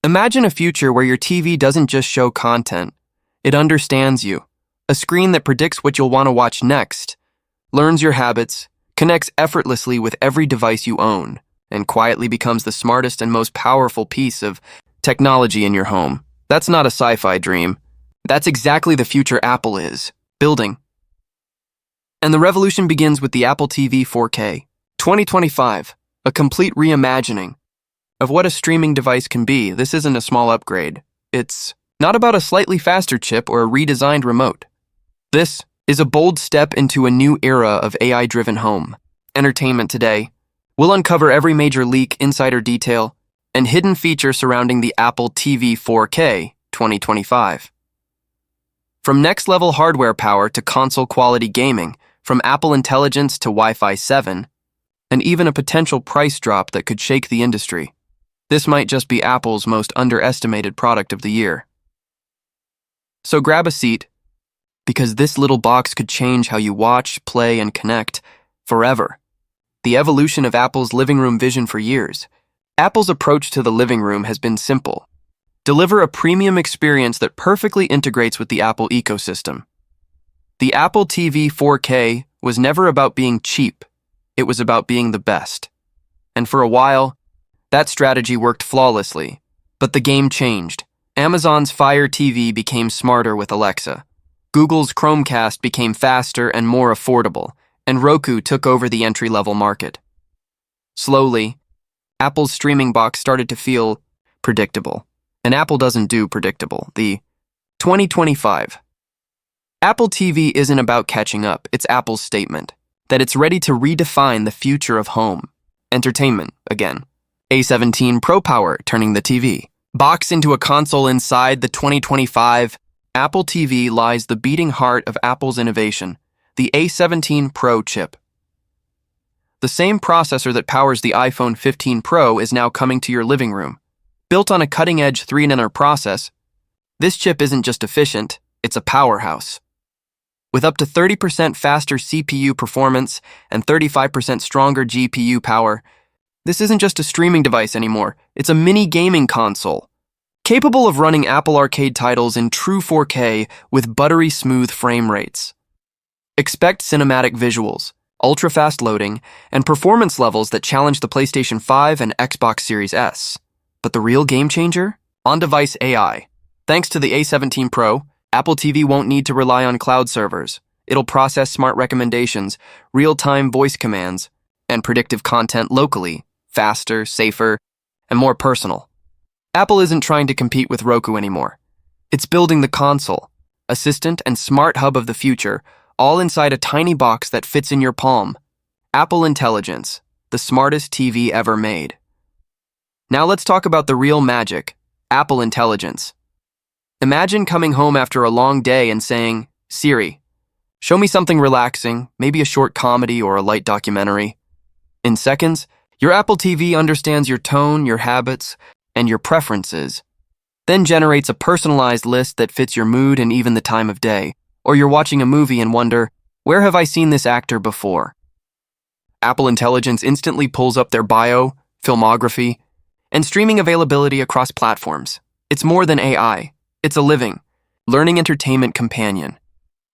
Imagine a future where your TV doesn't just show content, it understands you. A screen that predicts what you'll want to watch next, learns your habits, connects effortlessly with every device you own, and quietly becomes the smartest and most powerful piece of technology in your home. That's not a sci-fi dream. That's exactly the future Apple is building. And the revolution begins with the Apple TV 4K 2025, a complete reimagining of what a streaming device can be. This isn't a small upgrade. It's not about a slightly faster chip or a redesigned remote. This is a bold step into a new era of AI-driven home entertainment today. We'll uncover every major leak, insider detail, and hidden feature surrounding the Apple TV 4K 2025. From next-level hardware power to console-quality gaming, from Apple Intelligence to Wi-Fi 7, and even a potential price drop that could shake the industry. This might just be Apple's most underestimated product of the year. So grab a seat, because this little box could change how you watch, play, and connect forever. The evolution of Apple's living room vision for years. Apple's approach to the living room has been simple. Deliver a premium experience that perfectly integrates with the Apple ecosystem. The Apple TV 4K was never about being cheap. It was about being the best. And for a while, that strategy worked flawlessly. But the game changed. Amazon's Fire TV became smarter with Alexa. Google's Chromecast became faster and more affordable, and Roku took over the entry-level market. Slowly, Apple's streaming box started to feel predictable. And Apple doesn't do predictable. The 2025 Apple TV isn't about catching up. It's Apple's statement that it's ready to redefine the future of home entertainment again. A17 Pro power turning the TV box into a console. Inside the 2025 Apple TV lies the beating heart of Apple's innovation, the A17 Pro chip. The same processor that powers the iPhone 15 Pro is now coming to your living room. Built on a cutting-edge 3nm process, this chip isn't just efficient, it's a powerhouse. With up to 30% faster CPU performance and 35% stronger GPU power, this isn't just a streaming device anymore, it's a mini gaming console. Capable of running Apple Arcade titles in true 4K with buttery smooth frame rates. Expect cinematic visuals, ultra-fast loading, and performance levels that challenge the PlayStation 5 and Xbox Series S. But the real game changer? On-device AI. Thanks to the A17 Pro, Apple TV won't need to rely on cloud servers. It'll process smart recommendations, real-time voice commands, and predictive content locally, faster, safer, and more personal. Apple isn't trying to compete with Roku anymore. It's building the console, assistant, and smart hub of the future, all inside a tiny box that fits in your palm. Apple Intelligence, the smartest TV ever made. Now let's talk about the real magic, Apple Intelligence. Imagine coming home after a long day and saying, "Siri, show me something relaxing, maybe a short comedy or a light documentary." In seconds, your Apple TV understands your tone, your habits, and your preferences, then generates a personalized list that fits your mood and even the time of day. Or you're watching a movie and wonder, where have I seen this actor before? Apple Intelligence instantly pulls up their bio, filmography, and streaming availability across platforms. It's more than AI. It's a living, learning entertainment companion.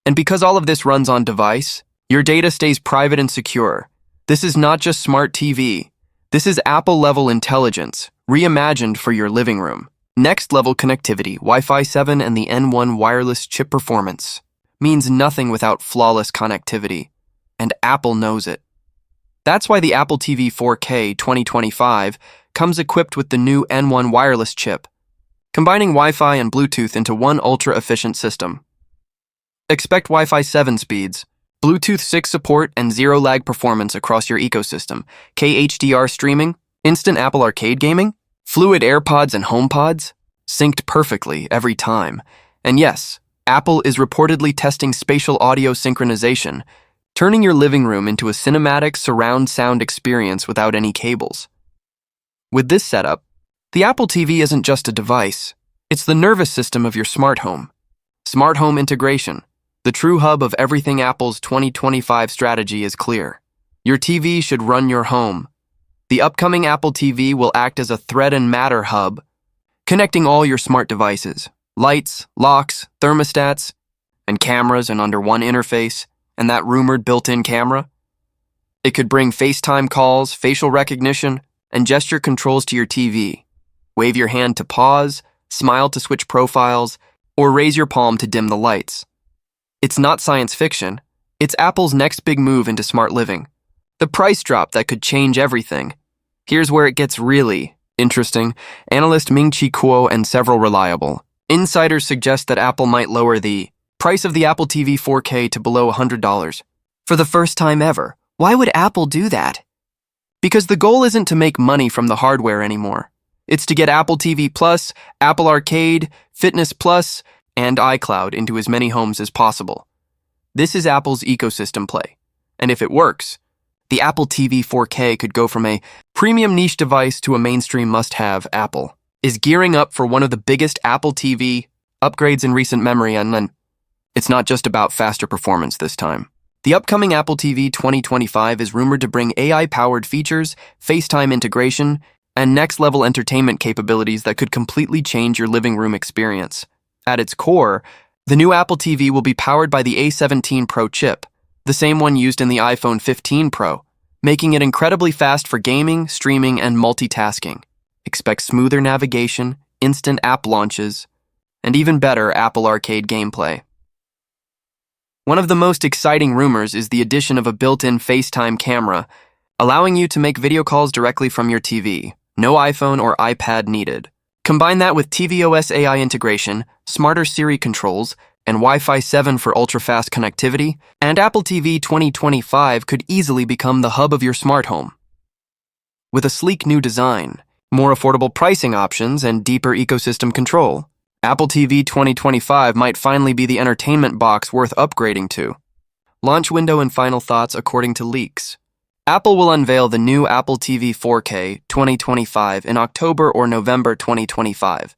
And because all of this runs on device, your data stays private and secure. This is not just smart TV. This is Apple-level intelligence, reimagined for your living room. Next-level connectivity, Wi-Fi 7 and the N1 wireless chip performance means nothing without flawless connectivity. And Apple knows it. That's why the Apple TV 4K 2025 comes equipped with the new N1 wireless chip, combining Wi-Fi and Bluetooth into one ultra-efficient system. Expect Wi-Fi 7 speeds, Bluetooth 6 support, and zero-lag performance across your ecosystem, KHDR streaming, instant Apple Arcade gaming, fluid AirPods and HomePods, synced perfectly every time. And yes, Apple is reportedly testing spatial audio synchronization, turning your living room into a cinematic surround sound experience without any cables. With this setup, the Apple TV isn't just a device, it's the nervous system of your smart home. Smart home integration, the true hub of everything. Apple's 2025 strategy is clear. Your TV should run your home. The upcoming Apple TV will act as a thread and matter hub, connecting all your smart devices, lights, locks, thermostats, and cameras in under one interface, and that rumored built-in camera. It could bring FaceTime calls, facial recognition, and gesture controls to your TV. Wave your hand to pause, smile to switch profiles, or raise your palm to dim the lights. It's not science fiction. It's Apple's next big move into smart living. The price drop that could change everything. Here's where it gets really interesting. Analyst Ming-Chi Kuo and several reliable insiders suggest that Apple might lower the price of the Apple TV 4K to below $100. For the first time ever. Why would Apple do that? Because the goal isn't to make money from the hardware anymore. It's to get Apple TV Plus, Apple Arcade, Fitness Plus, and iCloud into as many homes as possible. This is Apple's ecosystem play. And if it works, the Apple TV 4K could go from a premium niche device to a mainstream must-have. Apple is gearing up for one of the biggest Apple TV upgrades in recent memory, and then it's not just about faster performance this time. The upcoming Apple TV 2025 is rumored to bring AI-powered features, FaceTime integration, and next-level entertainment capabilities that could completely change your living room experience. At its core, the new Apple TV will be powered by the A17 Pro chip, the same one used in the iPhone 15 Pro, making it incredibly fast for gaming, streaming, and multitasking. Expect smoother navigation, instant app launches, and even better Apple Arcade gameplay. One of the most exciting rumors is the addition of a built-in FaceTime camera, allowing you to make video calls directly from your TV. No iPhone or iPad needed. Combine that with tvOS AI integration, smarter Siri controls, and Wi-Fi 7 for ultra-fast connectivity, and Apple TV 2025 could easily become the hub of your smart home. With a sleek new design, more affordable pricing options, and deeper ecosystem control, Apple TV 2025 might finally be the entertainment box worth upgrading to. Launch window and final thoughts according to leaks. Apple will unveil the new Apple TV 4K 2025 in October or November 2025.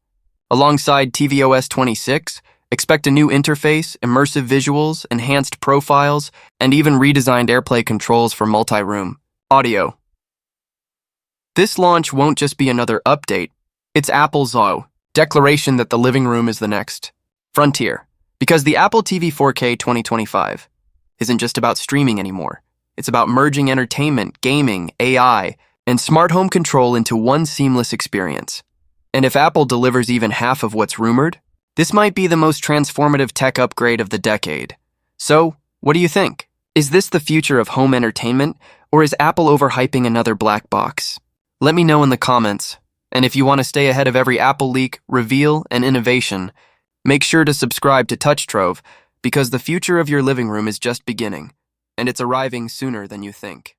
Alongside tvOS 26, expect a new interface, immersive visuals, enhanced profiles, and even redesigned AirPlay controls for multi-room audio. This launch won't just be another update, it's Apple's declaration that the living room is the next frontier. Because the Apple TV 4K 2025 isn't just about streaming anymore. It's about merging entertainment, gaming, AI, and smart home control into one seamless experience. And if Apple delivers even half of what's rumored, this might be the most transformative tech upgrade of the decade. So, what do you think? Is this the future of home entertainment, or is Apple overhyping another black box? Let me know in the comments. And if you want to stay ahead of every Apple leak, reveal, and innovation, make sure to subscribe to Trove, because the future of your living room is just beginning, and it's arriving sooner than you think.